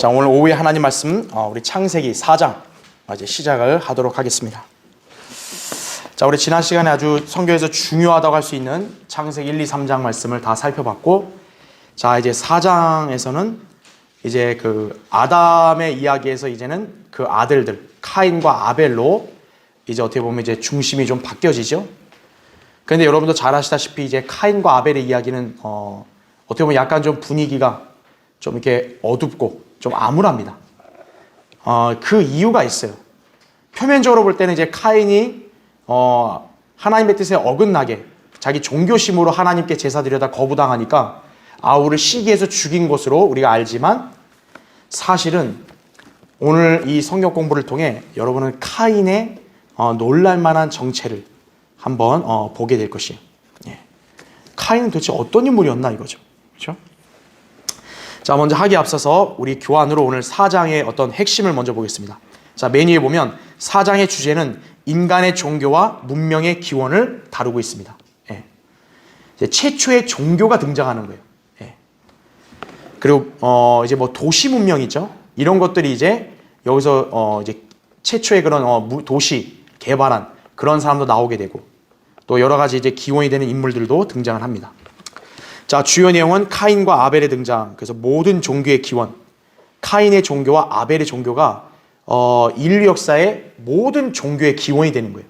자, 오늘 오후에 하나님 말씀 우리 창세기 4장 이제 시작을 하도록 하겠습니다. 자, 우리 지난 시간에 아주 성경에서 중요하다고 할 수 있는 창세기 1, 2, 3장 말씀을 다 살펴봤고, 자, 이제 4장에서는 이제 그 아담의 이야기에서 이제는 그 아들들 카인과 아벨로 이제 어떻게 보면 이제 중심이 좀 바뀌어지죠. 그런데 여러분도 잘 아시다시피 이제 카인과 아벨의 이야기는 어떻게 보면 약간 좀 분위기가 좀 이렇게 어둡고 좀 암울합니다. 그 이유가 있어요. 표면적으로 볼 때는 이제 카인이 하나님의 뜻에 어긋나게 자기 종교심으로 하나님께 제사 드려다 거부당하니까 아우를 시기해서 죽인 것으로 우리가 알지만, 사실은 오늘 이 성경 공부를 통해 여러분은 카인의 놀랄만한 정체를 한번 보게 될 것이에요. 예. 카인은 도대체 어떤 인물이었나 이거죠. 그렇죠? 자, 먼저 하기에 앞서서 우리 교환으로 오늘 4장의 어떤 핵심을 먼저 보겠습니다. 자, 맨 위에 보면 4장의 주제는 인간의 종교와 문명의 기원을 다루고 있습니다. 예. 이제 최초의 종교가 등장하는 거예요. 예. 그리고 이제 뭐 도시 문명 있죠. 이런 것들이 이제 여기서 이제 최초의 그런 도시 개발한 그런 사람도 나오게 되고, 또 여러 가지 이제 기원이 되는 인물들도 등장을 합니다. 자, 주요 내용은 카인과 아벨의 등장. 그래서 모든 종교의 기원, 카인의 종교와 아벨의 종교가 인류 역사의 모든 종교의 기원이 되는 거예요.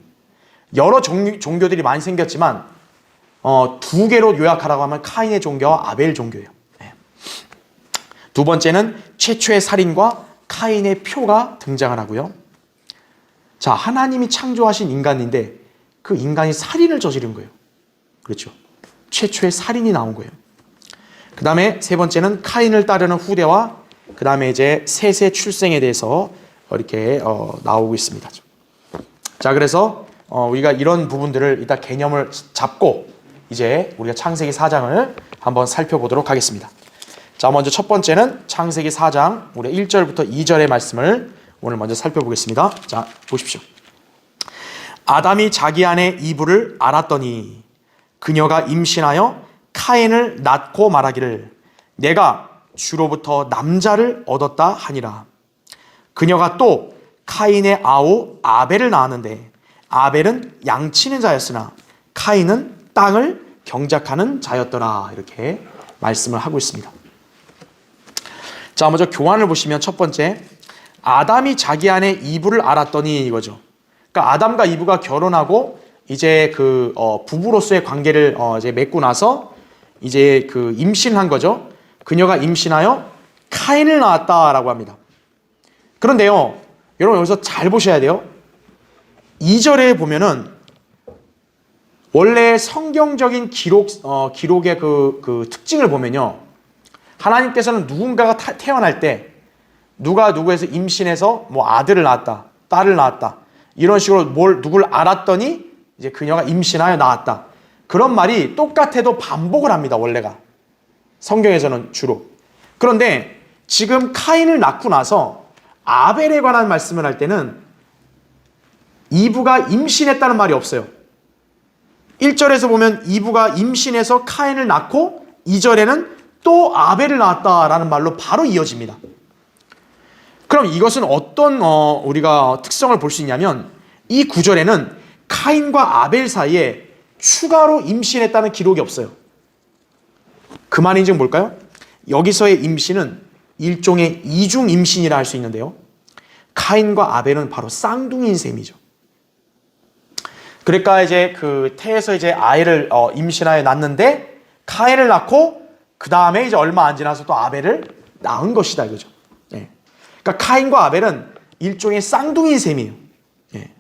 여러 종교들이 많이 생겼지만 두 개로 요약하라고 하면 카인의 종교와 아벨 종교예요. 네. 두 번째는 최초의 살인과 카인의 표가 등장을 하고요. 자, 하나님이 창조하신 인간인데 그 인간이 살인을 저지른 거예요. 그렇죠. 최초의 살인이 나온 거예요. 그 다음에 세 번째는 카인을 따르는 후대와 그 다음에 이제 셋의 출생에 대해서 이렇게 나오고 있습니다. 자, 그래서 우리가 이런 부분들을 일단 개념을 잡고 이제 우리가 창세기 4장을 한번 살펴보도록 하겠습니다. 자, 먼저 첫 번째는 창세기 4장 우리 1절부터 2절의 말씀을 오늘 먼저 살펴보겠습니다. 자, 보십시오. 아담이 자기 아내 이브를 알았더니 그녀가 임신하여 카인을 낳고 말하기를 내가 주로부터 남자를 얻었다 하니라. 그녀가 또 카인의 아우 아벨을 낳았는데 아벨은 양치는 자였으나 카인은 땅을 경작하는 자였더라. 이렇게 말씀을 하고 있습니다. 자, 먼저 교환을 보시면 첫 번째, 아담이 자기 아내 이브를 알았더니 이거죠. 그러니까 아담과 이브가 결혼하고 이제 그 부부로서의 관계를 이제 맺고 나서 이제 그 임신한 거죠. 그녀가 임신하여 카인을 낳았다라고 합니다. 그런데요, 여러분 여기서 잘 보셔야 돼요. 2절에 보면은 원래 성경적인 기록의 그 특징을 보면요, 하나님께서는 누군가가 태어날 때 누가 누구에서 임신해서 뭐 아들을 낳았다, 딸을 낳았다, 이런 식으로 누굴 알았더니 이제 그녀가 임신하여 낳았다. 그런 말이 똑같아도 반복을 합니다, 원래가. 성경에서는 주로. 그런데 지금 카인을 낳고 나서 아벨에 관한 말씀을 할 때는 이브가 임신했다는 말이 없어요. 1절에서 보면 이브가 임신해서 카인을 낳고 2절에는 또 아벨을 낳았다라는 말로 바로 이어집니다. 그럼 이것은 어떤 우리가 특성을 볼 수 있냐면, 이 구절에는 카인과 아벨 사이에 추가로 임신했다는 기록이 없어요. 그 말인지 뭘까요? 여기서의 임신은 일종의 이중 임신이라 할 수 있는데요, 카인과 아벨은 바로 쌍둥이인 셈이죠. 그러니까 이제 그 태에서 이제 아이를 임신하여 낳는데 카인을 낳고 그 다음에 이제 얼마 안 지나서 또 아벨을 낳은 것이다 이거죠. 예. 그러니까 카인과 아벨은 일종의 쌍둥이인 셈이에요. 예.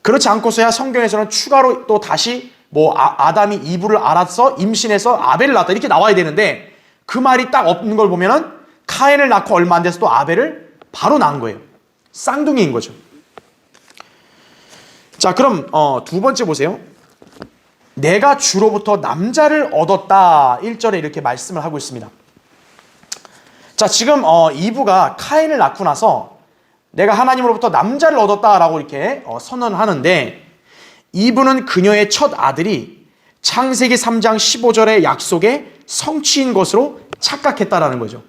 그렇지 않고서야 성경에서는 추가로 또 다시 뭐 아담이 이브를 알아서 임신해서 아벨을 낳았다 이렇게 나와야 되는데, 그 말이 딱 없는 걸 보면은 카인을 낳고 얼마 안 돼서 또 아벨을 바로 낳은 거예요. 쌍둥이인 거죠. 자, 그럼 두 번째 보세요. 내가 주로부터 남자를 얻었다. 1절에 이렇게 말씀을 하고 있습니다. 자, 지금 이브가 카인을 낳고 나서 내가 하나님으로부터 남자를 얻었다라고 이렇게 선언하는데, 이브는 그녀의 첫 아들이 창세기 3장 15절의 약속의 성취인 것으로 착각했다라는 거죠.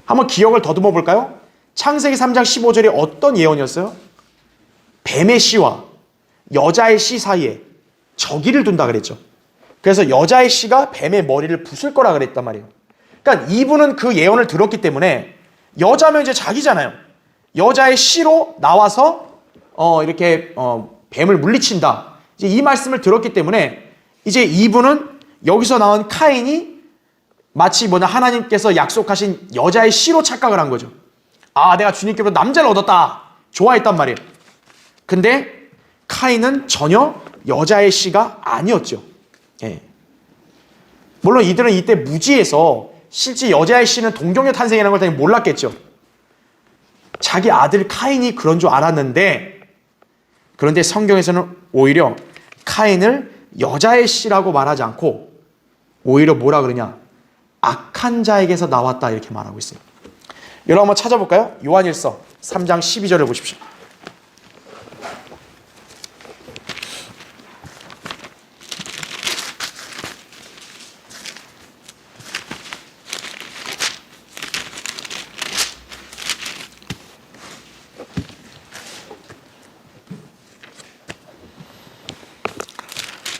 한번 기억을 더듬어 볼까요? 창세기 3장 15절에 어떤 예언이었어요? 뱀의 씨와 여자의 씨 사이에 저기를 둔다 그랬죠. 그래서 여자의 씨가 뱀의 머리를 부술 거라 그랬단 말이에요. 그러니까 이분은 그 예언을 들었기 때문에 여자면 이제 자기잖아요. 여자의 씨로 나와서 이렇게 뱀을 물리친다. 이제 이 말씀을 들었기 때문에 이제 이분은 여기서 나온 카인이 마치 하나님께서 약속하신 여자의 씨로 착각을 한 거죠. 아, 내가 주님께로 남자를 얻었다. 좋아했단 말이에요. 근데 카인은 전혀 여자의 씨가 아니었죠. 예. 물론 이들은 이때 무지해서 실제 여자의 씨는 동정녀 탄생이라는 걸 당연히 몰랐겠죠. 자기 아들 카인이 그런 줄 알았는데, 그런데 성경에서는 오히려 카인을 여자의 씨라고 말하지 않고 오히려 뭐라 그러냐, 악한 자에게서 나왔다 이렇게 말하고 있어요. 여러분 한번 찾아볼까요? 요한일서 3장 12절을 보십시오.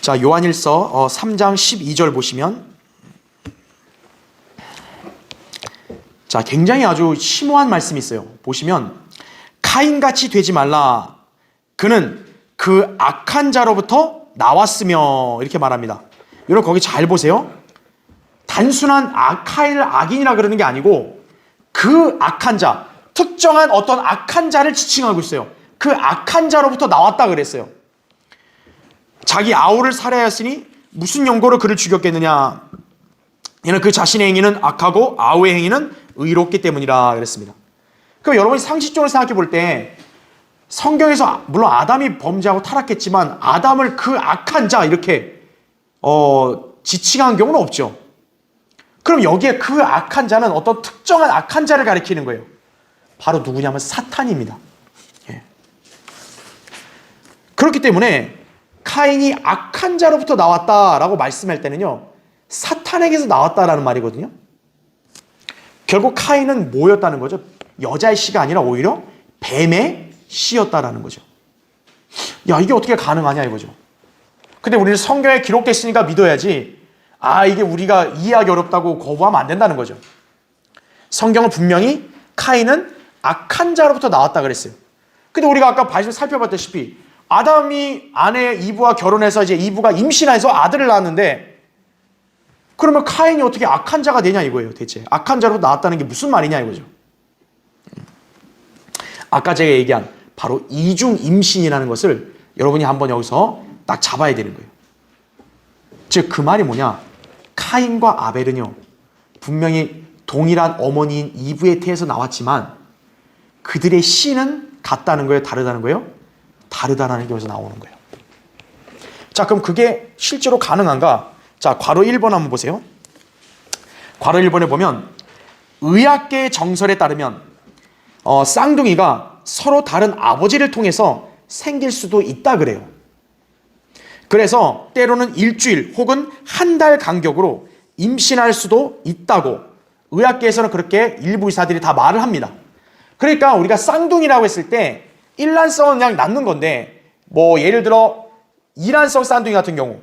자, 요한일서 3장 12절 보시면, 자, 굉장히 아주 심오한 말씀이 있어요. 보시면 카인같이 되지 말라. 그는 그 악한 자로부터 나왔으며 이렇게 말합니다. 여러분 거기 잘 보세요. 단순한 카인을 악인이라 그러는 게 아니고 그 악한 자, 특정한 어떤 악한 자를 지칭하고 있어요. 그 악한 자로부터 나왔다 그랬어요. 자기 아우를 살해하였으니 무슨 용고로 그를 죽였겠느냐. 이는 그 자신의 행위는 악하고 아우의 행위는 의롭기 때문이라 그랬습니다. 그럼 여러분이 상식적으로 생각해 볼 때 성경에서 물론 아담이 범죄하고 타락했지만 아담을 그 악한 자 이렇게 지칭한 경우는 없죠. 그럼 여기에 그 악한 자는 어떤 특정한 악한 자를 가리키는 거예요. 바로 누구냐면 사탄입니다. 예. 그렇기 때문에 카인이 악한 자로부터 나왔다라고 말씀할 때는요, 사탄에게서 나왔다라는 말이거든요. 결국 카인은 뭐였다는 거죠? 여자의 씨가 아니라 오히려 뱀의 씨였다라는 거죠. 야, 이게 어떻게 가능하냐 이거죠. 근데 우리는 성경에 기록됐으니까 믿어야지, 이게 우리가 이해하기 어렵다고 거부하면 안 된다는 거죠. 성경은 분명히 카인은 악한 자로부터 나왔다 그랬어요. 근데 우리가 아까 살펴봤다시피 아담이 아내 이브와 결혼해서 이제 이브가 임신해서 아들을 낳았는데, 그러면 카인이 어떻게 악한 자가 되냐 이거예요. 대체 악한 자로 나왔다는 게 무슨 말이냐 이거죠. 아까 제가 얘기한 바로 이중 임신이라는 것을 여러분이 한번 여기서 딱 잡아야 되는 거예요. 즉 그 말이 뭐냐, 카인과 아벨은요 분명히 동일한 어머니인 이브의 태에서 나왔지만 그들의 씨는 같다는 거예요, 다르다는 거예요? 다르다라는 게 여기서 나오는 거예요. 자, 그럼 그게 실제로 가능한가? 자, 괄호 1번 한번 보세요. 괄호 1번에 보면 의학계의 정설에 따르면 쌍둥이가 서로 다른 아버지를 통해서 생길 수도 있다 그래요. 그래서 때로는 일주일 혹은 한 달 간격으로 임신할 수도 있다고 의학계에서는 그렇게 일부 의사들이 다 말을 합니다. 그러니까 우리가 쌍둥이라고 했을 때 일란성은 그냥 낳는 건데, 예를 들어 이란성 쌍둥이 같은 경우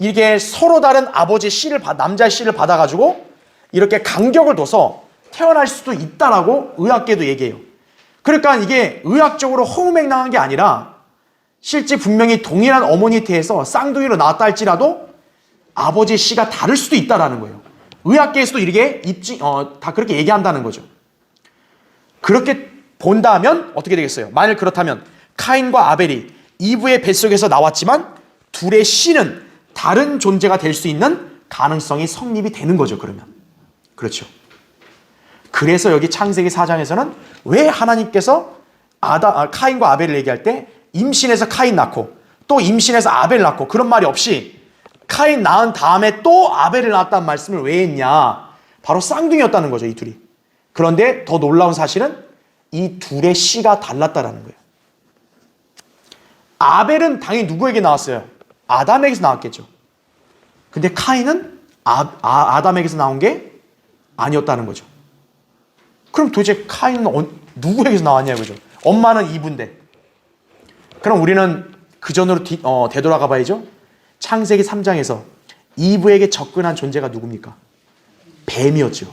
이게 서로 다른 아버지의 씨를 남자의 씨를 받아가지고 이렇게 간격을 둬서 태어날 수도 있다라고 의학계도 얘기해요. 그러니까 이게 의학적으로 허무맹랑한 게 아니라 실제 분명히 동일한 어머니 태에서 쌍둥이로 나왔다 할지라도 아버지의 씨가 다를 수도 있다라는 거예요. 의학계에서도 이렇게 다 그렇게 얘기한다는 거죠. 그렇게 본다면 어떻게 되겠어요? 만일 그렇다면 카인과 아벨이 이브의 뱃속에서 나왔지만 둘의 씨는 다른 존재가 될 수 있는 가능성이 성립이 되는 거죠. 그러면 그렇죠. 그래서 여기 창세기 4장에서는 왜 하나님께서 카인과 아벨을 얘기할 때 임신해서 카인 낳고 또 임신해서 아벨 낳고 그런 말이 없이 카인 낳은 다음에 또 아벨을 낳았다는 말씀을 왜 했냐? 바로 쌍둥이였다는 거죠, 이 둘이. 그런데 더 놀라운 사실은 이 둘의 씨가 달랐다라는 거예요. 아벨은 당연히 누구에게 나왔어요? 아담에게서 나왔겠죠. 근데 카인은 아담에게서 나온 게 아니었다는 거죠. 그럼 도대체 카인은 누구에게서 나왔냐 그죠? 엄마는 이브인데. 그럼 우리는 그 전으로 되돌아가 봐야죠. 창세기 3장에서 이브에게 접근한 존재가 누굽니까? 뱀이었죠.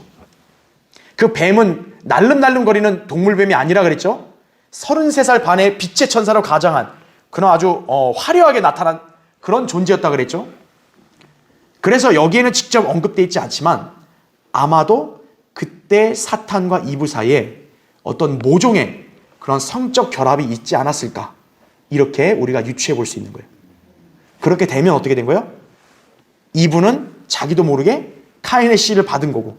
그 뱀은 날름날름거리는 동물뱀이 아니라 그랬죠. 33살 반의 빛의 천사로 가장한 그런 아주 화려하게 나타난 그런 존재였다 그랬죠. 그래서 여기에는 직접 언급되어 있지 않지만 아마도 그때 사탄과 이브 사이에 어떤 모종의 그런 성적 결합이 있지 않았을까, 이렇게 우리가 유추해 볼 수 있는 거예요. 그렇게 되면 어떻게 된 거예요? 이브는 자기도 모르게 카인의 씨를 받은 거고,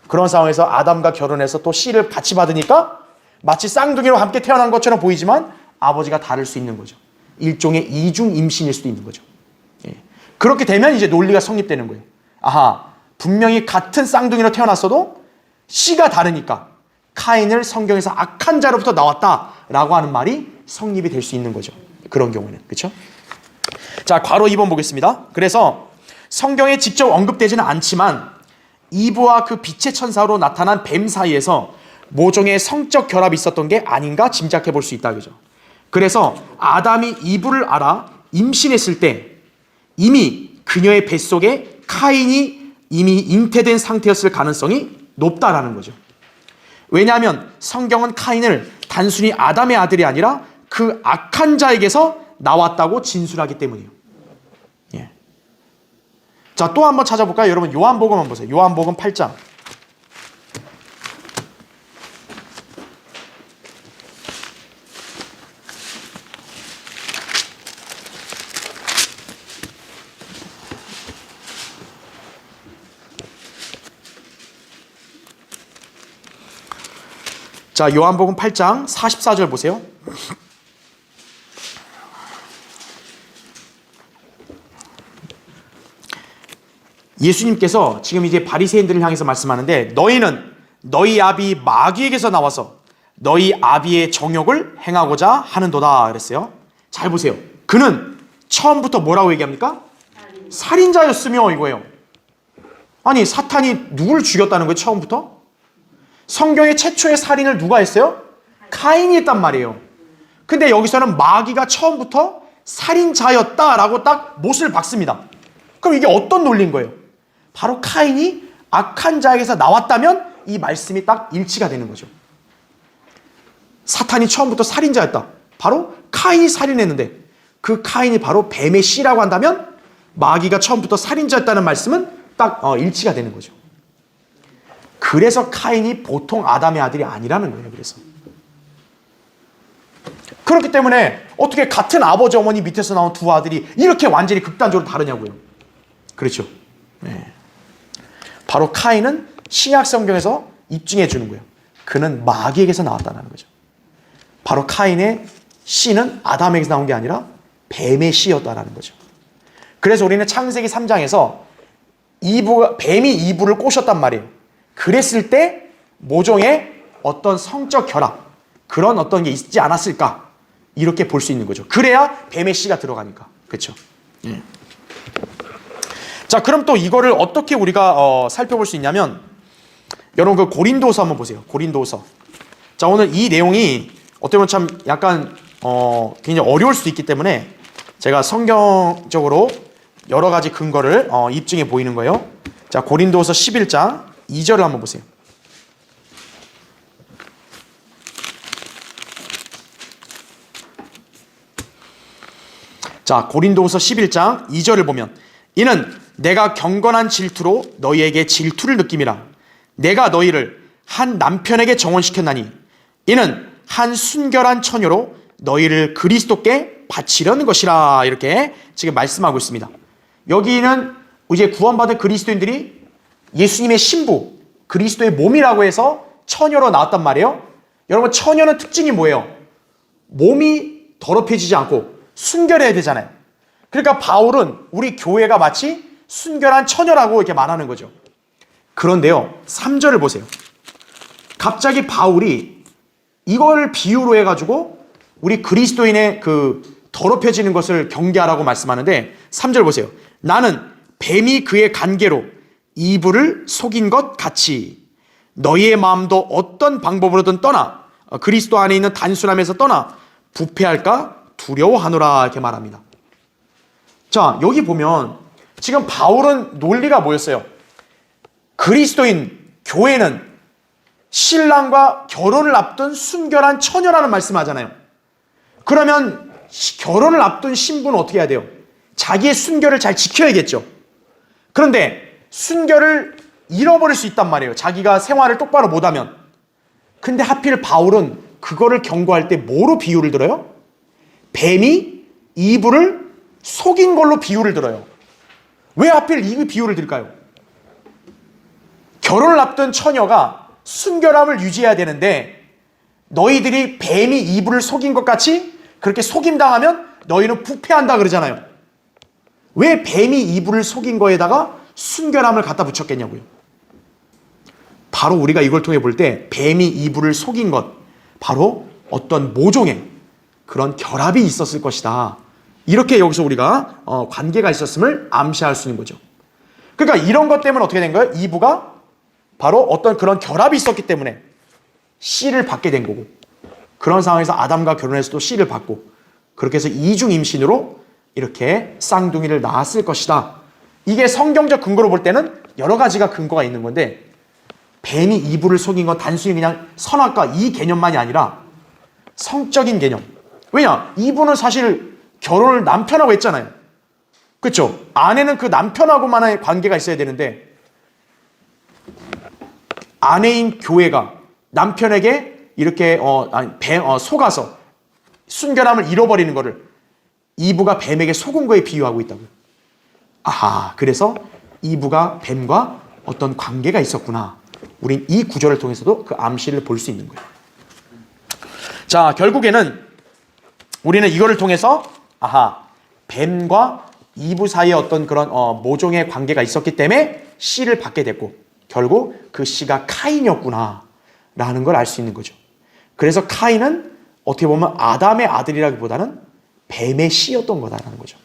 그런 상황에서 아담과 결혼해서 또 씨를 같이 받으니까 마치 쌍둥이로 함께 태어난 것처럼 보이지만 아버지가 다를 수 있는 거죠. 일종의 이중 임신일 수도 있는 거죠. 예. 그렇게 되면 이제 논리가 성립되는 거예요. 아하, 분명히 같은 쌍둥이로 태어났어도 씨가 다르니까 카인을 성경에서 악한 자로부터 나왔다라고 하는 말이 성립이 될 수 있는 거죠. 그런 경우는. 그렇죠? 자, 괄호 2번 보겠습니다. 그래서 성경에 직접 언급되지는 않지만 이브와 그 빛의 천사로 나타난 뱀 사이에서 모종의 성적 결합이 있었던 게 아닌가 짐작해 볼 수 있다. 그죠? 그래서 아담이 이브를 알아 임신했을 때 이미 그녀의 뱃속에 카인이 이미 잉태된 상태였을 가능성이 높다라는 거죠. 왜냐하면 성경은 카인을 단순히 아담의 아들이 아니라 그 악한 자에게서 나왔다고 진술하기 때문이에요. 예. 자, 또 한번 찾아볼까요? 여러분 요한복음 한번 보세요. 요한복음 8장. 자, 요한복음 8장 44절 보세요. 예수님께서 지금 이제 바리새인들을 향해서 말씀하는데, 너희는 너희 아비 마귀에게서 나와서 너희 아비의 정욕을 행하고자 하는도다 그랬어요. 잘 보세요. 그는 처음부터 뭐라고 얘기합니까? 살인자였으며 이거예요. 아니, 사탄이 누굴 죽였다는 거예요? 처음부터? 성경의 최초의 살인을 누가 했어요? 카인이 했단 말이에요. 근데 여기서는 마귀가 처음부터 살인자였다라고 딱 못을 박습니다. 그럼 이게 어떤 논리인 거예요? 바로 카인이 악한 자에게서 나왔다면 이 말씀이 딱 일치가 되는 거죠. 사탄이 처음부터 살인자였다. 바로 카인이 살인했는데 그 카인이 바로 뱀의 씨라고 한다면 마귀가 처음부터 살인자였다는 말씀은 딱 일치가 되는 거죠. 그래서 카인이 보통 아담의 아들이 아니라는 거예요. 그래서 그렇기 때문에 어떻게 같은 아버지 어머니 밑에서 나온 두 아들이 이렇게 완전히 극단적으로 다르냐고요. 그렇죠. 네. 바로 카인은 신약 성경에서 입증해 주는 거예요. 그는 마귀에게서 나왔다는 거죠. 바로 카인의 씨는 아담에게서 나온 게 아니라 뱀의 씨였다는 거죠. 그래서 우리는 창세기 3장에서 뱀이 이브를 꼬셨단 말이에요. 그랬을 때 모종의 어떤 성적 결합, 그런 어떤 게 있지 않았을까, 이렇게 볼 수 있는 거죠. 그래야 뱀의 씨가 들어가니까. 그렇죠. 예. 자, 그럼 또 이거를 어떻게 우리가 살펴볼 수 있냐면, 여러분 그 고린도서 한번 보세요. 고린도서. 자, 오늘 이 내용이 어떻게 보면 참 약간 굉장히 어려울 수도 있기 때문에 제가 성경적으로 여러 가지 근거를 입증해 보이는 거예요. 자, 고린도서 11장 2절을 한번 보세요. 자, 고린도서 11장 2절을 보면, 이는 내가 경건한 질투로 너희에게 질투를 느낌이라. 내가 너희를 한 남편에게 정혼시켰나니 이는 한 순결한 처녀로 너희를 그리스도께 바치려는 것이라. 이렇게 지금 말씀하고 있습니다. 여기는 이제 구원받은 그리스도인들이 예수님의 신부, 그리스도의 몸이라고 해서 처녀로 나왔단 말이에요. 여러분, 처녀는 특징이 뭐예요? 몸이 더럽혀지지 않고 순결해야 되잖아요. 그러니까 바울은 우리 교회가 마치 순결한 처녀라고 이렇게 말하는 거죠. 그런데요, 3절을 보세요. 갑자기 바울이 이걸 비유로 해가지고 우리 그리스도인의 그 더럽혀지는 것을 경계하라고 말씀하는데, 3절 보세요. 나는 뱀이 그의 관계로 이브를 속인 것 같이 너희의 마음도 어떤 방법으로든 떠나 그리스도 안에 있는 단순함에서 떠나 부패할까 두려워하노라 이렇게 말합니다. 자, 여기 보면 지금 바울은 논리가 뭐였어요? 그리스도인 교회는 신랑과 결혼을 앞둔 순결한 처녀라는 말씀하잖아요. 그러면 결혼을 앞둔 신부는 어떻게 해야 돼요? 자기의 순결을 잘 지켜야겠죠. 그런데 순결을 잃어버릴 수 있단 말이에요. 자기가 생활을 똑바로 못하면. 근데 하필 바울은 그거를 경고할 때 뭐로 비유를 들어요? 뱀이 이브를 속인 걸로 비유를 들어요. 왜 하필 이 비유를 들까요? 결혼을 앞둔 처녀가 순결함을 유지해야 되는데 너희들이 뱀이 이브를 속인 것 같이 그렇게 속임당하면 너희는 부패한다 그러잖아요. 왜 뱀이 이브를 속인 거에다가 순결함을 갖다 붙였겠냐고요. 바로 우리가 이걸 통해 볼 때 뱀이 이브를 속인 것, 바로 어떤 모종의 그런 결합이 있었을 것이다. 이렇게 여기서 우리가 관계가 있었음을 암시할 수 있는 거죠. 그러니까 이런 것 때문에 어떻게 된 거예요? 이브가 바로 어떤 그런 결합이 있었기 때문에 씨를 받게 된 거고, 그런 상황에서 아담과 결혼해서도 씨를 받고, 그렇게 해서 이중 임신으로 이렇게 쌍둥이를 낳았을 것이다. 이게 성경적 근거로 볼 때는 여러 가지가 근거가 있는 건데, 뱀이 이브를 속인 건 단순히 그냥 선악과 이 개념만이 아니라 성적인 개념. 왜냐? 이브는 사실 결혼을 남편하고 했잖아요. 그렇죠? 아내는 그 남편하고만의 관계가 있어야 되는데 아내인 교회가 남편에게 이렇게 속아서 순결함을 잃어버리는 거를 이브가 뱀에게 속은 거에 비유하고 있다고요. 아하, 그래서 이브가 뱀과 어떤 관계가 있었구나. 우린 이 구절을 통해서도 그 암시를 볼 수 있는 거예요. 자, 결국에는 우리는 이거를 통해서 아하, 뱀과 이브 사이에 어떤 그런 모종의 관계가 있었기 때문에 씨를 받게 됐고, 결국 그 씨가 카인이었구나 라는 걸 알 수 있는 거죠. 그래서 카인은 어떻게 보면 아담의 아들이라기보다는 뱀의 씨였던 거다라는 거죠.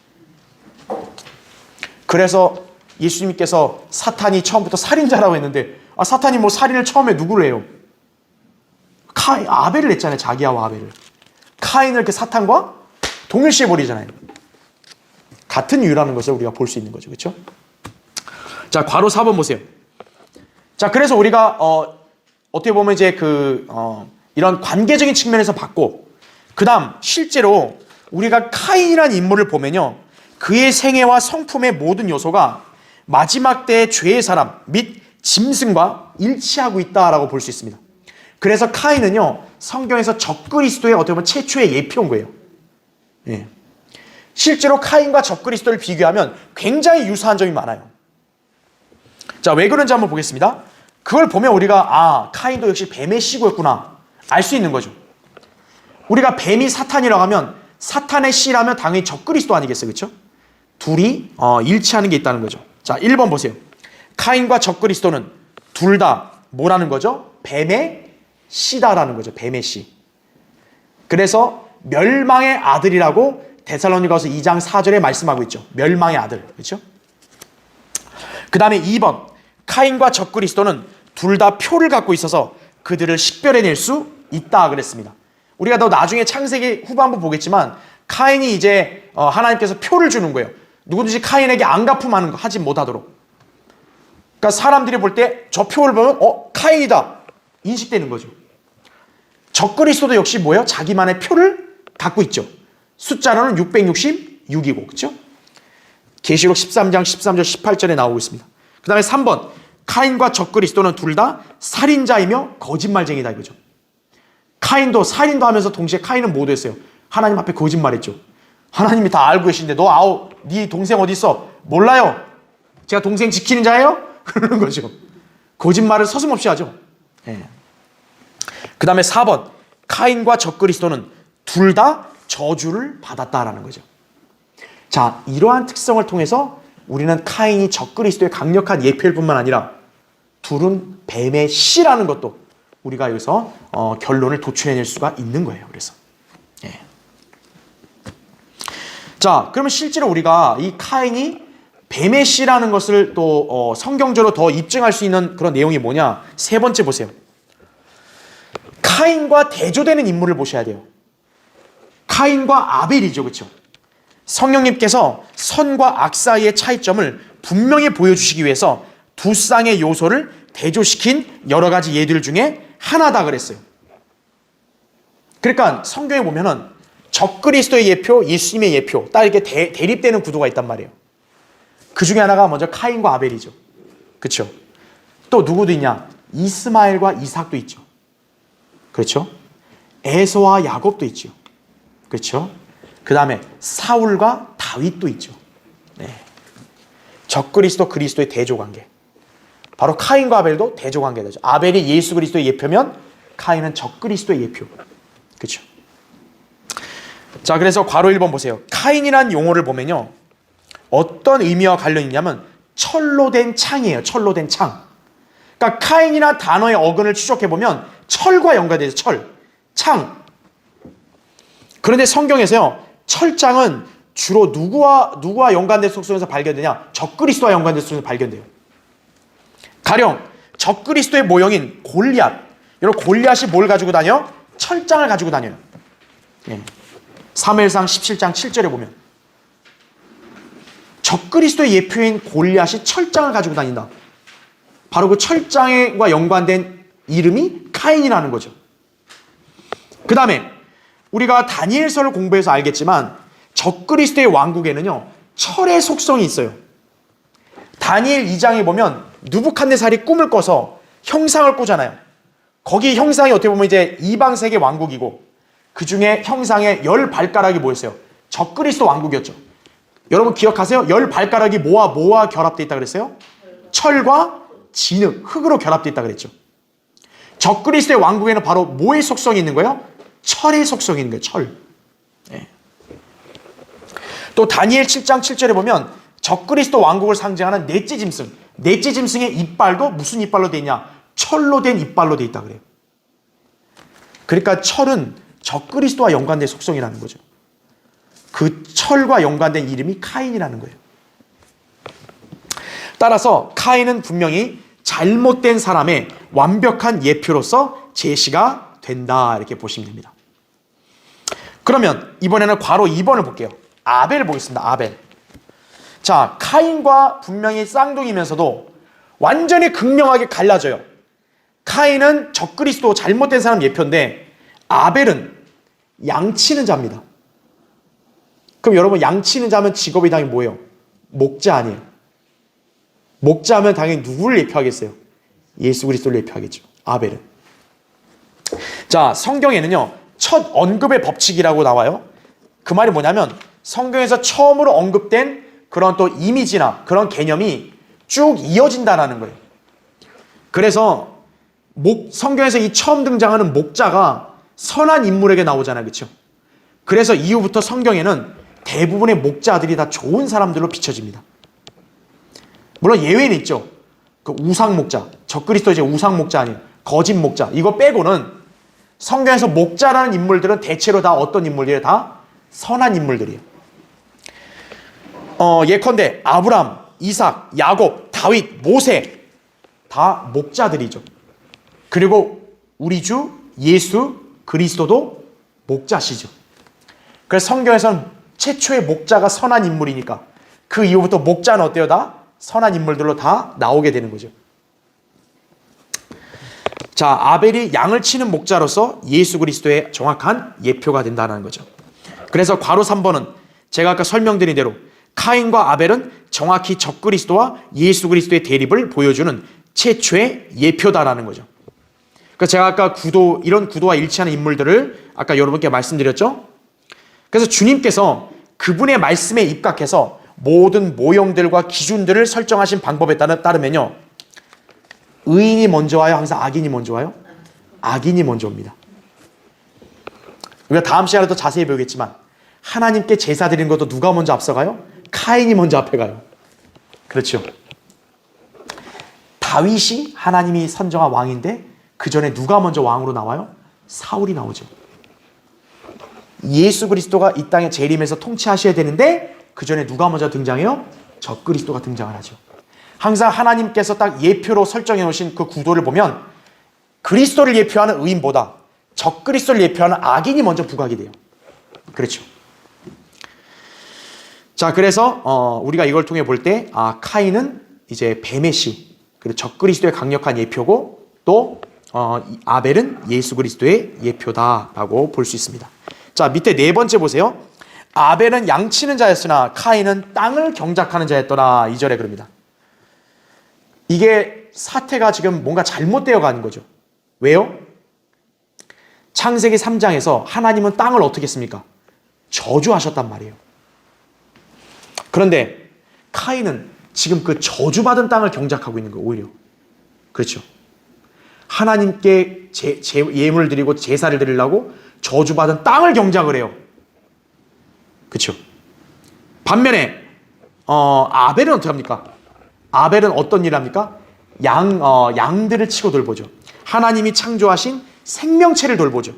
그래서 예수님께서 사탄이 처음부터 살인자라고 했는데, 사탄이 뭐 살인을 처음에 누구를 해요? 아벨을 했잖아요. 자기야와 아벨을. 카인을 그 사탄과 동일시해 버리잖아요. 같은 이유라는 것을 우리가 볼 수 있는 거죠. 그렇죠? 자, 괄호 4번 보세요. 자, 그래서 우리가 어떻게 보면 이제 이런 관계적인 측면에서 봤고, 그다음 실제로 우리가 카인이라는 인물을 보면요, 그의 생애와 성품의 모든 요소가 마지막 때의 죄의 사람 및 짐승과 일치하고 있다라고 볼 수 있습니다. 그래서 카인은요, 성경에서 적그리스도의 어떻게 보면 최초의 예표인 거예요. 예. 실제로 카인과 적그리스도를 비교하면 굉장히 유사한 점이 많아요. 자, 왜 그런지 한번 보겠습니다. 그걸 보면 우리가 카인도 역시 뱀의 씨구였구나 알 수 있는 거죠. 우리가 뱀이 사탄이라고 하면 사탄의 씨라면 당연히 적그리스도 아니겠어요? 그렇죠? 둘이 일치하는 게 있다는 거죠. 자, 1번 보세요. 카인과 적그리스도는 둘 다 뭐라는 거죠? 뱀의 씨다라는 거죠. 뱀의 씨. 그래서 멸망의 아들이라고 데살로니가서 2장 4절에 말씀하고 있죠. 멸망의 아들. 그렇죠? 그 다음에 2번. 카인과 적그리스도는 둘 다 표를 갖고 있어서 그들을 식별해낼 수 있다 그랬습니다. 우리가 더 나중에 창세기 후반부 보겠지만 카인이 이제 하나님께서 표를 주는 거예요. 누구든지 카인에게 안 갚음하는 거 하지 못하도록. 그러니까 사람들이 볼 때 저 표를 보면 카인이다 인식되는 거죠. 적그리스도도 역시 뭐예요? 자기만의 표를 갖고 있죠. 숫자로는 666이고, 그렇죠? 계시록 13장 13절 18절에 나오고 있습니다. 그 다음에 3번. 카인과 적그리스도는 둘 다 살인자이며 거짓말쟁이다 이거죠. 카인도 살인도 하면서 동시에 카인은 뭐도 했어요? 하나님 앞에 거짓말했죠. 하나님이 다 알고 계신데 네 동생 어디 있어? 몰라요. 제가 동생 지키는 자예요? 그러는 거죠. 거짓말을 서슴없이 하죠. 네. 그 다음에 4번. 카인과 적그리스도는 둘 다 저주를 받았다라는 거죠. 자, 이러한 특성을 통해서 우리는 카인이 적그리스도의 강력한 예표일 뿐만 아니라 둘은 뱀의 씨라는 것도 우리가 여기서 결론을 도출해낼 수가 있는 거예요. 그래서 자, 그러면 실제로 우리가 이 카인이 뱀의 씨라는 것을 또 성경적으로 더 입증할 수 있는 그런 내용이 뭐냐? 세 번째 보세요. 카인과 대조되는 인물을 보셔야 돼요. 카인과 아벨이죠. 그렇죠? 성령님께서 선과 악 사이의 차이점을 분명히 보여주시기 위해서 두 쌍의 요소를 대조시킨 여러 가지 예들 중에 하나다 그랬어요. 그러니까 성경에 보면은 적그리스도의 예표, 예수님의 예표 딱 이렇게 대립되는 구도가 있단 말이에요. 그 중에 하나가 먼저 카인과 아벨이죠. 그렇죠? 또 누구도 있냐? 이스마엘과 이삭도 있죠. 그렇죠? 에서와 야곱도 있죠. 그렇죠? 그 다음에 사울과 다윗도 있죠. 네. 적그리스도 그리스도의 대조관계. 바로 카인과 아벨도 대조관계되죠. 아벨이 예수 그리스도의 예표면 카인은 적그리스도의 예표. 그렇죠? 자, 그래서 괄호 1번 보세요. 카인이란 용어를 보면요, 어떤 의미와 관련이 있냐면 철로 된 창이에요. 철로 된 창. 그러니까 카인이란 단어의 어근을 추적해 보면 철과 연관돼서 철, 창. 그런데 성경에서요, 철장은 주로 누구와 연관된 속성에서 발견되냐? 적그리스도와 연관된 속성에서 발견돼요. 가령 적그리스도의 모형인 골리앗. 여러분, 골리앗이 뭘 가지고 다녀? 철장을 가지고 다녀요. 예. 사무엘상 17장 7절에 보면 적그리스도의 예표인 골리앗이 철장을 가지고 다닌다. 바로 그 철장과 연관된 이름이 카인이라는 거죠. 그 다음에 우리가 다니엘서를 공부해서 알겠지만 적그리스도의 왕국에는요, 철의 속성이 있어요. 다니엘 2장에 보면 느부갓네살이 꿈을 꿔서 형상을 꾸잖아요. 거기 형상이 어떻게 보면 이제 이방세계 왕국이고, 그 중에 형상의 10발가락이 뭐였어요? 적그리스도 왕국이었죠. 여러분 기억하세요? 10발가락이 뭐와 결합되어 있다 그랬어요? 철과 진흙, 흙으로 결합되어 있다 그랬죠. 적그리스도의 왕국에는 바로 뭐의 속성이 있는 거예요? 철의 속성이 있는 거예요. 철. 네. 또 다니엘 7장 7절에 보면 적그리스도 왕국을 상징하는 넷째 짐승. 넷째 짐승의 이빨도 무슨 이빨로 되어 있냐? 철로 된 이빨로 되어 있다 그래요. 그러니까 철은 적그리스도와 연관된 속성이라는 거죠. 그 철과 연관된 이름이 카인이라는 거예요. 따라서 카인은 분명히 잘못된 사람의 완벽한 예표로서 제시가 된다, 이렇게 보시면 됩니다. 그러면 이번에는 괄호 2번을 볼게요. 아벨을 보겠습니다. 아벨. 자, 카인과 분명히 쌍둥이면서도 완전히 극명하게 갈라져요. 카인은 적그리스도 잘못된 사람 예표인데 아벨은 양치는 자입니다. 그럼 여러분, 양치는 자면 직업이 당연히 뭐예요? 목자 아니에요? 목자면 당연히 누구를 예표하겠어요? 예수 그리스도를 예표하겠죠. 아벨은. 자, 성경에는요, 첫 언급의 법칙이라고 나와요. 그 말이 뭐냐면 성경에서 처음으로 언급된 그런 또 이미지나 그런 개념이 쭉 이어진다라는 거예요. 그래서 성경에서 이 처음 등장하는 목자가 선한 인물에게 나오잖아요. 그렇죠? 그래서 이후부터 성경에는 대부분의 목자들이 다 좋은 사람들로 비춰집니다. 물론 예외는 있죠. 그 우상 목자, 적그리스도 이제 우상 목자 아니에요. 거짓 목자. 이거 빼고는 성경에서 목자라는 인물들은 대체로 다 어떤 인물들이에요? 다 선한 인물들이에요. 예컨대 아브람, 이삭, 야곱, 다윗, 모세 다 목자들이죠. 그리고 우리 주 예수 그리스도도 목자시죠. 그래서 성경에서는 최초의 목자가 선한 인물이니까 그 이후부터 목자는 어때요? 다 선한 인물들로 다 나오게 되는 거죠. 자, 아벨이 양을 치는 목자로서 예수 그리스도의 정확한 예표가 된다는 거죠. 그래서 괄호 3번은 제가 아까 설명드린 대로 카인과 아벨은 정확히 적그리스도와 예수 그리스도의 대립을 보여주는 최초의 예표다라는 거죠. 그래서 제가 아까 이런 구도와 일치하는 인물들을 아까 여러분께 말씀드렸죠. 그래서 주님께서 그분의 말씀에 입각해서 모든 모형들과 기준들을 설정하신 방법에 따르면요, 의인이 먼저 와요? 항상 악인이 먼저 와요? 악인이 먼저 옵니다. 우리가 다음 시간에 더 자세히 배우겠지만 하나님께 제사 드리는 것도 누가 먼저 앞서가요? 카인이 먼저 앞에 가요. 그렇죠. 다윗이 하나님이 선정한 왕인데 그 전에 누가 먼저 왕으로 나와요? 사울이 나오죠. 예수 그리스도가 이 땅에 재림해서 통치하셔야 되는데 그 전에 누가 먼저 등장해요? 적그리스도가 등장을 하죠. 항상 하나님께서 딱 예표로 설정해 놓으신 그 구도를 보면 그리스도를 예표하는 의인보다 적그리스도를 예표하는 악인이 먼저 부각이 돼요. 그렇죠. 자, 그래서 우리가 이걸 통해 볼 때 카인은 이제 뱀의 씨, 그리고 적그리스도의 강력한 예표고 또 아벨은 예수 그리스도의 예표다라고 볼 수 있습니다. 자, 밑에 네 번째 보세요. 아벨은 양치는 자였으나 카인은 땅을 경작하는 자였더라. 2절에 그럽니다. 이게 사태가 지금 뭔가 잘못되어 가는 거죠. 왜요? 창세기 3장에서 하나님은 땅을 어떻게 했습니까? 저주하셨단 말이에요. 그런데 카인은 지금 그 저주받은 땅을 경작하고 있는 거예요. 오히려. 그렇죠. 하나님께 예물을 드리고 제사를 드리려고 저주받은 땅을 경작을 해요. 그렇죠. 반면에 아벨은 어떻게 합니까? 아벨은 어떤 일을 합니까? 양들을 치고 돌보죠. 하나님이 창조하신 생명체를 돌보죠.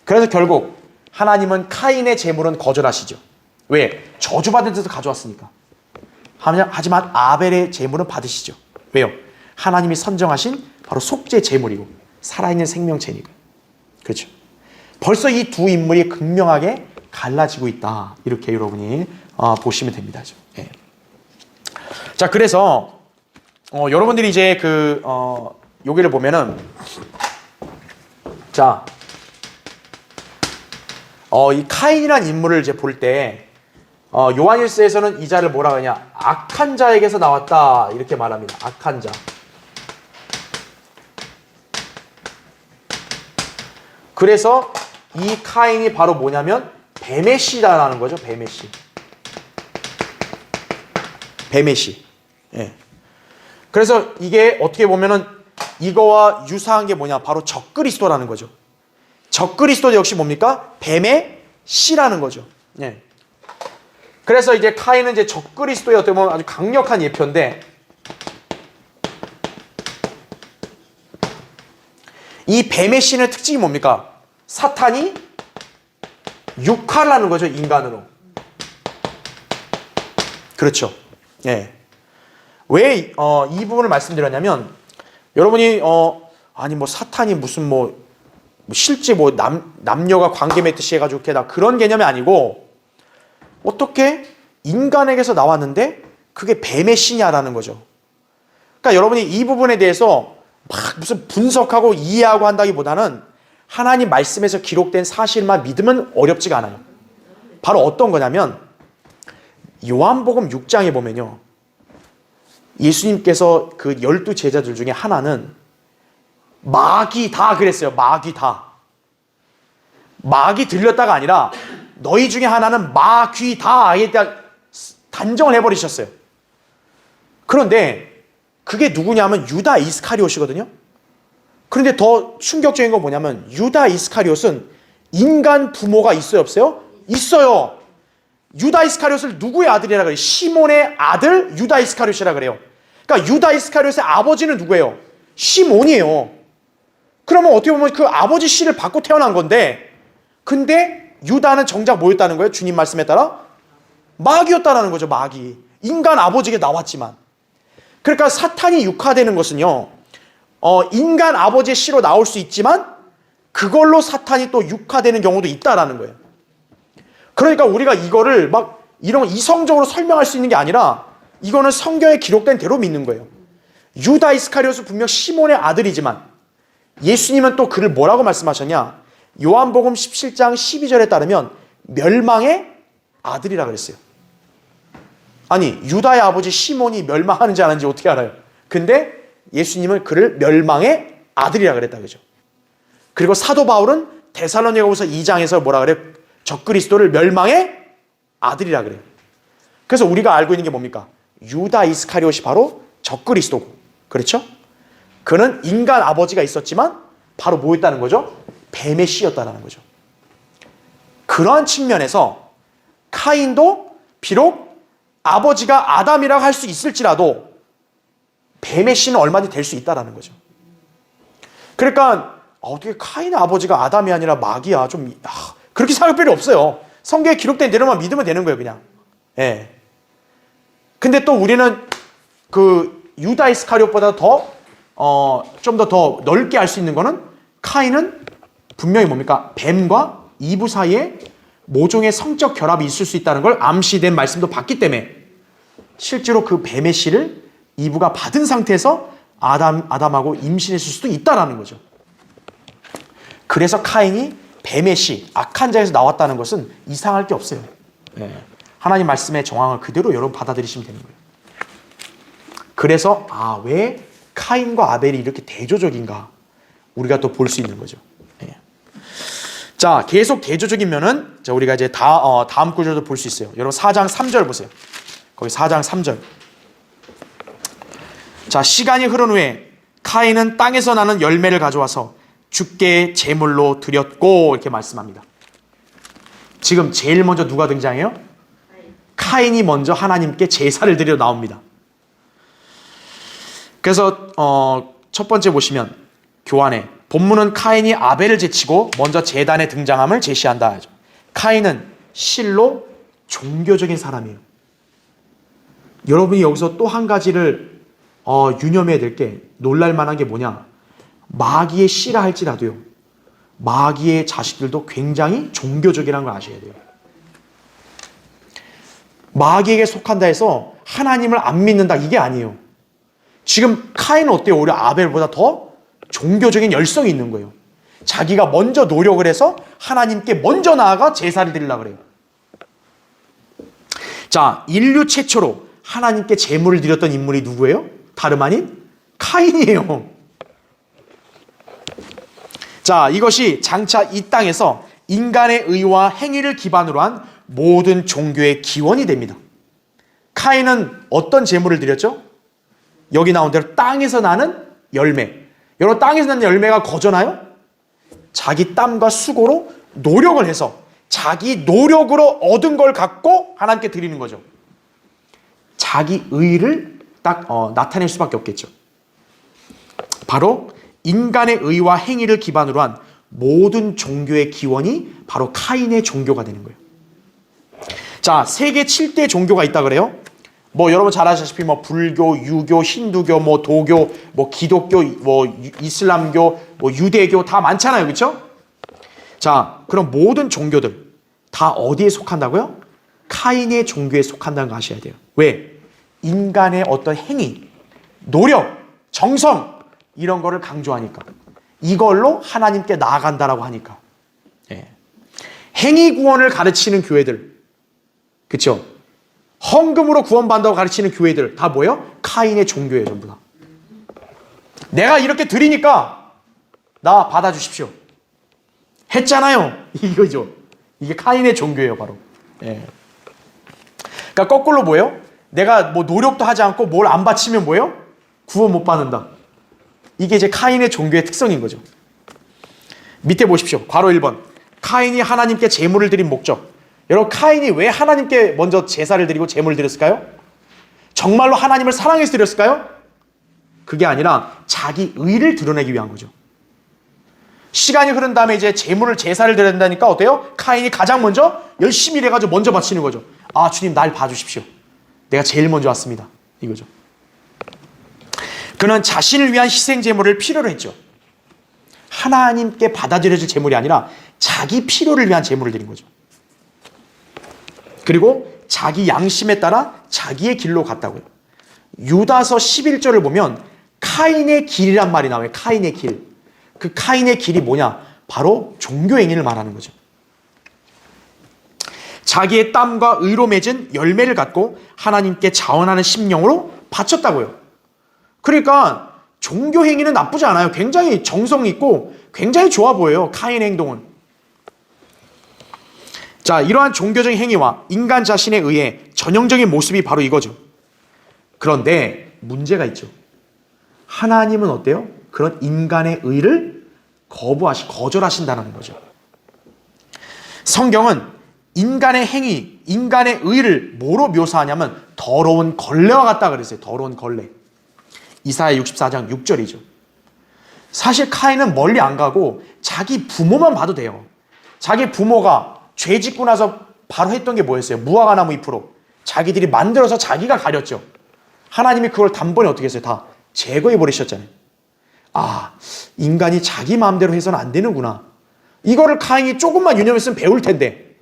그래서 결국 하나님은 카인의 제물은 거절하시죠. 왜? 저주받은 데서 가져왔으니까. 하지만 아벨의 제물은 받으시죠. 왜요? 하나님이 선정하신 바로 속죄 제물이고 살아있는 생명체니까. 그렇죠. 벌써 이 두 인물이 극명하게 갈라지고 있다. 이렇게 여러분이 보시면 됩니다. 예. 자, 그래서 여러분들이 이제 여기를 보면은 자, 이 카인이라는 인물을 이제 볼 때 요한일서에서는 이 자를 뭐라 하냐? 악한 자에게서 나왔다. 이렇게 말합니다. 악한 자. 그래서 이 카인이 바로 뭐냐면 뱀의 씨다라는 거죠. 뱀의 씨. 뱀의 씨. 예. 그래서 이게 어떻게 보면은 이거와 유사한 게 뭐냐? 바로 적그리스도라는 거죠. 적그리스도 역시 뭡니까? 뱀의 씨라는 거죠. 예. 그래서 이제 카인은 이제 적그리스도의 어떻게 보면 아주 강력한 예표인데 이 뱀의 씨의 특징이 뭡니까? 사탄이 육화를 하는 거죠. 인간으로. 그렇죠. 예. 왜 이 부분을 말씀드렸냐면 여러분이 아니 뭐 사탄이 무슨 실제 남녀가 관계 맺듯이 해가지고 그런 개념이 아니고 어떻게 인간에게서 나왔는데 그게 뱀의 씨냐라는 거죠. 그러니까 여러분이 이 부분에 대해서 막 무슨 분석하고 이해하고 한다기보다는 하나님 말씀에서 기록된 사실만 믿으면 어렵지가 않아요. 바로 어떤 거냐면 요한복음 6장에 보면요. 예수님께서 그 12제자들 중에 하나는 마귀다 그랬어요. 마귀다. 마귀 들렸다가 아니라 너희 중에 하나는 마귀다. 아예 단정을 해버리셨어요. 그런데 그게 누구냐면 유다 이스카리옷이거든요. 그런데 더 충격적인 건 뭐냐면 유다 이스카리옷은 인간 부모가 있어요 없어요? 있어요. 유다 이스카리옷을 누구의 아들이라 그래요? 시몬의 아들 유다 이스카리옷이라 그래요. 그러니까 유다 이스카리옷의 아버지는 누구예요? 시몬이에요. 그러면 어떻게 보면 그 아버지 씨를 받고 태어난 건데 근데 유다는 정작 뭐였다는 거예요? 주님 말씀에 따라 마귀였다는 거죠. 마귀. 인간 아버지에게 나왔지만. 그러니까 사탄이 육화되는 것은요. 인간 아버지의 씨로 나올 수 있지만 그걸로 사탄이 또 육화되는 경우도 있다라는 거예요. 그러니까 우리가 이거를 막 이런 이성적으로 설명할 수 있는 게 아니라 이거는 성경에 기록된 대로 믿는 거예요. 유다 이스카리옷은 분명 시몬의 아들이지만 예수님은 또 그를 뭐라고 말씀하셨냐? 요한복음 17장 12절에 따르면 멸망의 아들이라 그랬어요. 아니 유다의 아버지 시몬이 멸망하는지 안 하는지 어떻게 알아요? 근데 예수님은 그를 멸망의 아들이라 그랬다 그죠? 그리고 사도 바울은 데살로니가후서 2장에서 뭐라 그래요? 적그리스도를 멸망의 아들이라 그래요. 그래서 우리가 알고 있는 게 뭡니까? 유다 이스카리옷이 바로 적그리스도고, 그렇죠? 그는 인간 아버지가 있었지만 바로 뭐였다는 거죠? 뱀의 씨였다는 거죠. 그러한 측면에서 카인도 비록 아버지가 아담이라고 할 수 있을지라도 뱀의 씨는 얼마든지 될 수 있다는 거죠. 그러니까 어떻게 카인의 아버지가 아담이 아니라 마귀야, 그렇게 생각할 필요 없어요. 성경에 기록된 대로만 믿으면 되는 거예요, 그냥. 예. 근데 또 우리는 그 유다 이스카리ot보다 좀 더 넓게 알 수 있는 거는 카인은 분명히 뭡니까? 뱀과 이브 사이에 모종의 성적 결합이 있을 수 있다는 걸 암시된 말씀도 봤기 때문에 실제로 그 뱀의 씨를 이브가 받은 상태에서 아담하고 임신했을 수도 있다라는 거죠. 그래서 카인이 뱀의 씨, 악한 자에서 나왔다는 것은 이상할 게 없어요. 네. 하나님 말씀의 정황을 그대로 여러분 받아들이시면 되는 거예요. 그래서 왜 카인과 아벨이 이렇게 대조적인가 우리가 또 볼 수 있는 거죠. 네. 자, 계속 대조적이면은 우리가 이제 다음 구절도 볼 수 있어요. 여러분 4장 3절 보세요. 거기 4장 3절. 자, 시간이 흐른 후에 카인은 땅에서 나는 열매를 가져와서 주께 제물로 드렸고 이렇게 말씀합니다. 지금 제일 먼저 누가 등장해요? 카인이 먼저 하나님께 제사를 드리러 나옵니다. 그래서 첫 번째 보시면 교환에 본문은 카인이 아벨을 제치고 먼저 제단에 등장함을 제시한다 하죠. 카인은 실로 종교적인 사람이에요. 여러분이 여기서 또 한 가지를 유념해야 될 게 놀랄 만한 게 뭐냐? 마귀의 씨라 할지라도요. 마귀의 자식들도 굉장히 종교적이라는 걸 아셔야 돼요. 마귀에게 속한다 해서 하나님을 안 믿는다 이게 아니에요. 지금 카인은 어때요? 오히려 아벨보다 더 종교적인 열성이 있는 거예요. 자기가 먼저 노력을 해서 하나님께 먼저 나아가 제사를 드리려고 그래요. 자, 인류 최초로 하나님께 제물을 드렸던 인물이 누구예요? 다름 아닌 카인이에요. 자, 이것이 장차 이 땅에서 인간의 의와 행위를 기반으로 한 모든 종교의 기원이 됩니다. 카인은 어떤 제물을 드렸죠? 여기 나온 대로 땅에서 나는 열매. 여러분, 땅에서 나는 열매가 거저나요? 자기 땀과 수고로 노력을 해서 자기 노력으로 얻은 걸 갖고 하나님께 드리는 거죠. 자기 의를 딱 나타낼 수밖에 없겠죠. 바로 인간의 의와 행위를 기반으로 한 모든 종교의 기원이 바로 카인의 종교가 되는 거예요. 자, 세계 7대 종교가 있다 그래요. 여러분 잘 아시다시피 불교, 유교, 힌두교, 도교, 기독교, 이슬람교, 유대교 다 많잖아요. 그렇죠? 자, 그럼 모든 종교들 다 어디에 속한다고요? 카인의 종교에 속한다는 거 아셔야 돼요. 왜? 인간의 어떤 행위, 노력, 정성 이런 거를 강조하니까. 이걸로 하나님께 나아간다라고 하니까. 예. 행위 구원을 가르치는 교회들, 그렇죠? 헌금으로 구원받는다고 가르치는 교회들 다 뭐예요? 카인의 종교예요. 전부 다. 내가 이렇게 드리니까 나 받아주십시오 했잖아요. 이거죠. 이게 카인의 종교예요. 바로. 예. 그러니까 거꾸로 뭐예요? 내가 노력도 하지 않고 뭘 안 바치면 뭐예요? 구원 못 받는다. 이게 이제 카인의 종교의 특성인 거죠. 밑에 보십시오. 괄호 1번. 카인이 하나님께 제물을 드린 목적. 여러분, 카인이 왜 하나님께 먼저 제사를 드리고 제물을 드렸을까요? 정말로 하나님을 사랑해서 드렸을까요? 그게 아니라 자기 의를 드러내기 위한 거죠. 시간이 흐른 다음에 이제 제사를 드려야 된다니까 어때요? 카인이 가장 먼저 열심히 일해가지고 먼저 바치는 거죠. 주님 날 봐주십시오. 내가 제일 먼저 왔습니다. 이거죠. 그는 자신을 위한 희생 제물을 필요로 했죠. 하나님께 받아들여질 제물이 아니라 자기 필요를 위한 제물을 드린 거죠. 그리고 자기 양심에 따라 자기의 길로 갔다고요. 유다서 11절을 보면 카인의 길이란 말이 나와요. 카인의 길. 그 카인의 길이 뭐냐? 바로 종교 행위를 말하는 거죠. 자기의 땀과 의로 맺은 열매를 갖고 하나님께 자원하는 심령으로 바쳤다고요. 그러니까 종교 행위는 나쁘지 않아요. 굉장히 정성 있고 굉장히 좋아 보여요. 카인의 행동은. 자, 이러한 종교적인 행위와 인간 자신에 의해 전형적인 모습이 바로 이거죠. 그런데 문제가 있죠. 하나님은 어때요? 그런 인간의 의를 거절하신다는 거죠. 성경은 인간의 행위, 인간의 의를 뭐로 묘사하냐면 더러운 걸레와 같다 그랬어요. 더러운 걸레. 이사야 64장 6절이죠. 사실 카인은 멀리 안 가고 자기 부모만 봐도 돼요. 자기 부모가 죄 짓고 나서 바로 했던 게 뭐였어요? 무화과나무 잎으로 자기들이 만들어서 자기가 가렸죠. 하나님이 그걸 단번에 어떻게 했어요? 다 제거해 버리셨잖아요. 아, 인간이 자기 마음대로 해서는 안 되는구나. 이거를 카인이 조금만 유념했으면 배울 텐데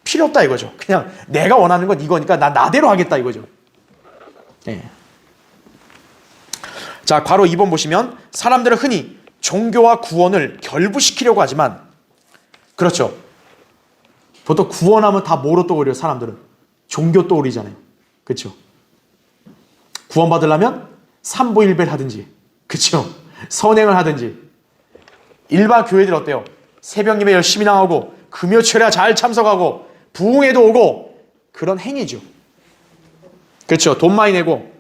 필요 없다 이거죠. 그냥 내가 원하는 건 이거니까 나대로 하겠다 이거죠. 네. 자, 바로 2번 보시면 사람들은 흔히 종교와 구원을 결부시키려고 하지만, 그렇죠. 보통 구원하면 다 뭐로 떠오르요? 사람들은 종교 떠오르잖아요. 그렇죠. 구원받으려면 삼보일배를 하든지, 그렇죠, 선행을 하든지. 일반 교회들 어때요? 새벽 예배 열심히 나오고 금요철에 잘 참석하고 부흥회도 오고 그런 행위죠. 그렇죠. 돈 많이 내고.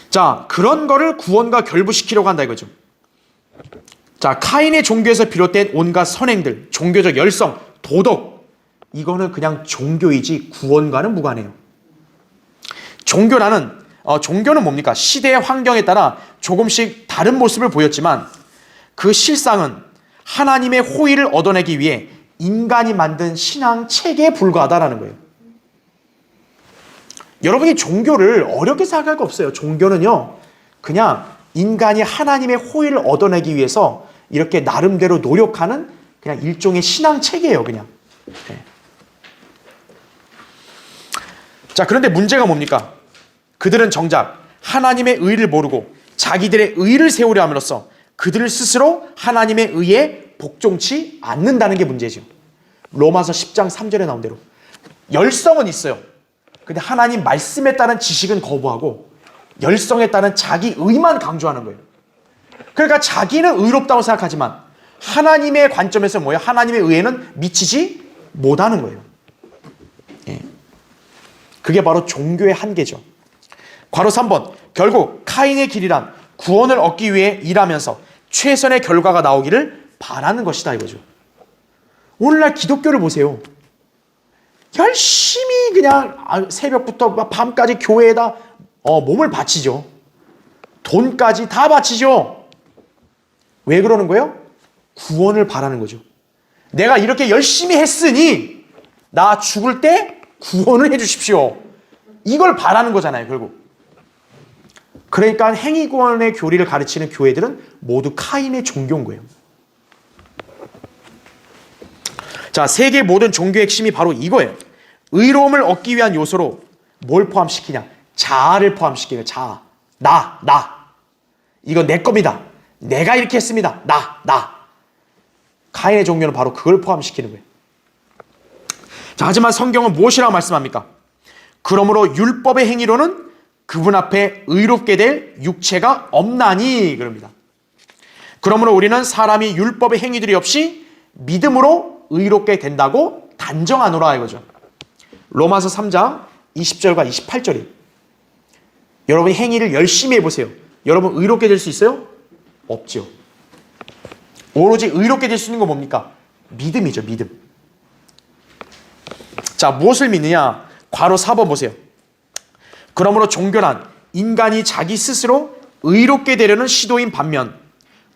자, 그런 거를 구원과 결부시키려고 한다 이거죠. 자, 카인의 종교에서 비롯된 온갖 선행들, 종교적 열성, 도덕, 이거는 그냥 종교이지 구원과는 무관해요. 종교는 뭡니까? 시대의 환경에 따라 조금씩 다른 모습을 보였지만 그 실상은 하나님의 호의를 얻어내기 위해 인간이 만든 신앙 체계에 불과하다라는 거예요. 여러분이 종교를 어렵게 생각할 거 없어요. 종교는요, 그냥 인간이 하나님의 호의를 얻어내기 위해서 이렇게 나름대로 노력하는 그냥 일종의 신앙 체계예요, 그냥. 네. 자, 그런데 문제가 뭡니까? 그들은 정작 하나님의 의를 모르고 자기들의 의를 세우려 함으로써 그들 스스로 하나님의 의에 복종치 않는다는 게 문제죠. 로마서 10장 3절에 나온 대로 열성은 있어요. 근데 하나님 말씀에 따른 지식은 거부하고 열성에 따른 자기 의만 강조하는 거예요. 그러니까 자기는 의롭다고 생각하지만 하나님의 관점에서 뭐예요? 하나님의 의에는 미치지 못하는 거예요. 예. 그게 바로 종교의 한계죠. 괄호 3번, 결국 카인의 길이란 구원을 얻기 위해 일하면서 최선의 결과가 나오기를 바라는 것이다 이거죠. 오늘날 기독교를 보세요. 열심히 그냥 새벽부터 밤까지 교회에다 몸을 바치죠. 돈까지 다 바치죠. 왜 그러는 거예요? 구원을 바라는 거죠. 내가 이렇게 열심히 했으니 나 죽을 때 구원을 해주십시오. 이걸 바라는 거잖아요, 결국. 그러니까 행위구원의 교리를 가르치는 교회들은 모두 카인의 종교인 거예요. 자, 세계 모든 종교의 핵심이 바로 이거예요. 의로움을 얻기 위한 요소로 뭘 포함시키냐? 자아를 포함시키는 거예요. 자아. 나. 이거 내 겁니다. 내가 이렇게 했습니다. 나. 카인의 종교는 바로 그걸 포함시키는 거예요. 자, 하지만 성경은 무엇이라고 말씀합니까? 그러므로 율법의 행위로는 그분 앞에 의롭게 될 육체가 없나니 그럽니다. 그러므로 우리는 사람이 율법의 행위들이 없이 믿음으로 의롭게 된다고 단정하노라 이거죠. 로마서 3장 20절과 28절이. 여러분이 행위를 열심히 해보세요. 여러분 의롭게 될 수 있어요? 없죠. 오로지 의롭게 될 수 있는 건 뭡니까? 믿음이죠, 믿음. 자, 무엇을 믿느냐? 괄호 4번 보세요. 그러므로 종교란 인간이 자기 스스로 의롭게 되려는 시도인 반면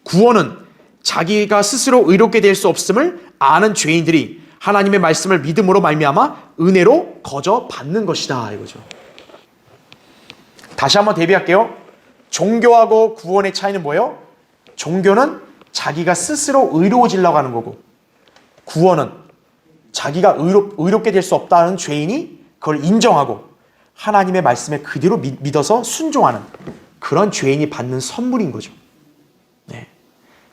구원은 자기가 스스로 의롭게 될 수 없음을 아는 죄인들이 하나님의 말씀을 믿음으로 말미암아 은혜로 거저 받는 것이다 이거죠. 다시 한번 대비할게요. 종교하고 구원의 차이는 뭐예요? 종교는 자기가 스스로 의로워지려고 하는 거고 구원은 자기가 의롭게 될 수 없다는 죄인이 그걸 인정하고 하나님의 말씀에 그대로 믿어서 순종하는 그런 죄인이 받는 선물인 거죠. 네.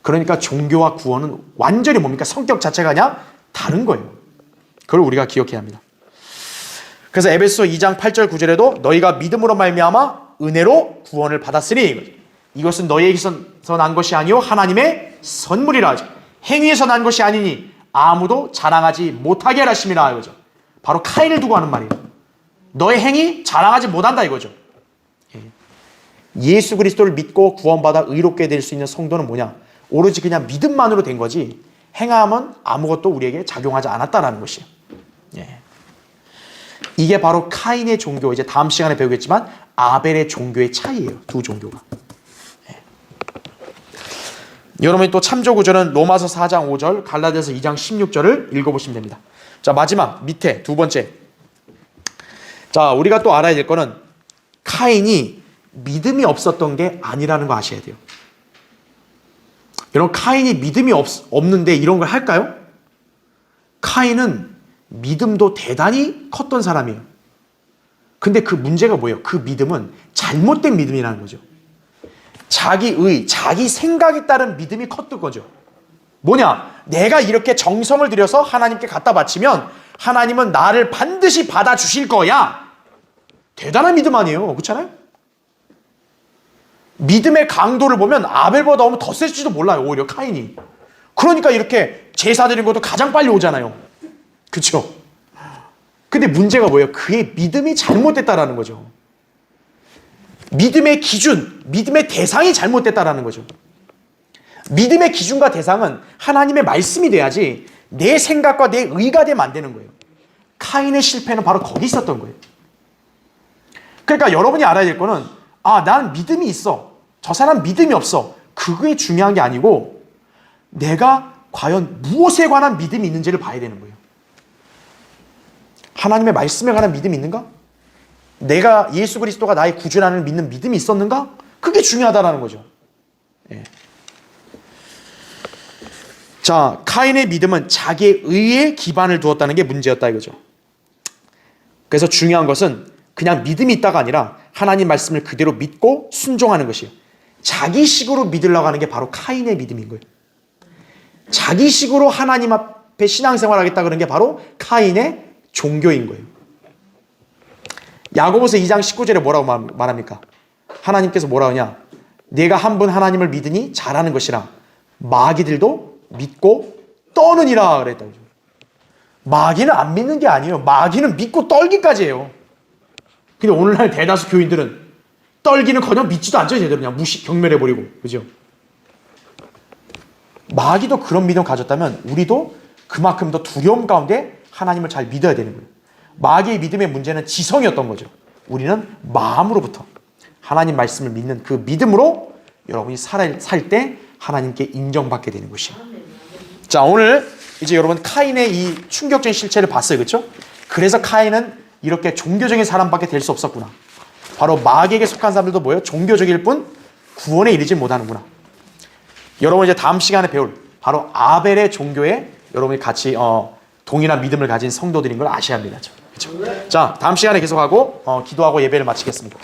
그러니까 종교와 구원은 완전히 뭡니까? 성격 자체가 그냥 다른 거예요. 그걸 우리가 기억해야 합니다. 그래서 에베소서 2장 8절 9절에도 너희가 믿음으로 말미암아 은혜로 구원을 받았으니 이것은 너희에게서 난 것이 아니요 하나님의 선물이라 하죠. 행위에서 난 것이 아니니 아무도 자랑하지 못하게 하심이라 이거죠. 바로 카인을 두고 하는 말이에요. 너의 행위 자랑하지 못한다 이거죠. 예수 그리스도를 믿고 구원받아 의롭게 될 수 있는 성도는 뭐냐? 오로지 그냥 믿음만으로 된 거지 행함은 아무것도 우리에게 작용하지 않았다라는 것이에요. 예. 이게 바로 카인의 종교, 이제 다음 시간에 배우겠지만 아벨의 종교의 차이예요. 두 종교가. 예. 여러분이 또 참조 구절은 로마서 4장 5절, 갈라디아서 2장 16절을 읽어보시면 됩니다. 자, 마지막 밑에 두 번째. 자, 우리가 또 알아야 될 거는 카인이 믿음이 없었던 게 아니라는 거 아셔야 돼요. 여러분, 카인이 믿음이 없는데 이런 걸 할까요? 카인은 믿음도 대단히 컸던 사람이에요. 근데 그 문제가 뭐예요? 그 믿음은 잘못된 믿음이라는 거죠. 자기 생각에 따른 믿음이 컸던 거죠. 뭐냐? 내가 이렇게 정성을 들여서 하나님께 갖다 바치면 하나님은 나를 반드시 받아주실 거야. 대단한 믿음 아니에요. 그렇잖아요? 믿음의 강도를 보면 아벨보다 오면 더 셀지도 몰라요. 오히려 카인이. 그러니까 이렇게 제사 드리는 것도 가장 빨리 오잖아요. 그렇죠? 근데 문제가 뭐예요? 그의 믿음이 잘못됐다라는 거죠. 믿음의 기준, 믿음의 대상이 잘못됐다라는 거죠. 믿음의 기준과 대상은 하나님의 말씀이 돼야지 내 생각과 내 의가 되면 안 되는 거예요. 카인의 실패는 바로 거기 있었던 거예요. 그러니까 여러분이 알아야 될 거는 나는 믿음이 있어. 저 사람 믿음이 없어. 그게 중요한 게 아니고 내가 과연 무엇에 관한 믿음이 있는지를 봐야 되는 거예요. 하나님의 말씀에 관한 믿음이 있는가? 내가 예수 그리스도가 나의 구주라는 믿는 믿음이 있었는가? 그게 중요하다는 거죠. 예. 자, 카인의 믿음은 자기의 의에 기반을 두었다는 게 문제였다 이거죠. 그래서 중요한 것은 그냥 믿음이 있다가 아니라 하나님 말씀을 그대로 믿고 순종하는 것이에요. 자기식으로 믿으려고 하는 게 바로 카인의 믿음인 거예요. 자기식으로 하나님 앞에 신앙생활을 하겠다 그런 게 바로 카인의 종교인 거예요. 야고보서 2장 19절에 뭐라고 말합니까? 하나님께서 뭐라고 하냐? 내가 한 분 하나님을 믿으니 잘하는 것이라 마귀들도 믿고 떠느니라 그랬다고. 마귀는 안 믿는 게 아니에요. 마귀는 믿고 떨기까지 해요. 근데 오늘날 대다수 교인들은 떨기는커녕 믿지도 않죠. 제대로 그냥 경멸해버리고. 그죠? 마귀도 그런 믿음 가졌다면 우리도 그만큼 더 두려움 가운데 하나님을 잘 믿어야 되는 거예요. 마귀의 믿음의 문제는 지성이었던 거죠. 우리는 마음으로부터 하나님 말씀을 믿는 그 믿음으로 여러분이 살 때 하나님께 인정받게 되는 것이에요. 자, 오늘 이제 여러분 카인의 이 충격적인 실체를 봤어요. 그렇죠? 그래서 카인은 이렇게 종교적인 사람밖에 될 수 없었구나. 바로 마귀에게 속한 사람들도 뭐예요? 종교적일 뿐 구원에 이르지 못하는구나. 여러분 이제 다음 시간에 배울 바로 아벨의 종교에 여러분이 같이 동일한 믿음을 가진 성도들인 걸 아셔야 합니다. 그렇죠? 자, 다음 시간에 계속하고 기도하고 예배를 마치겠습니다.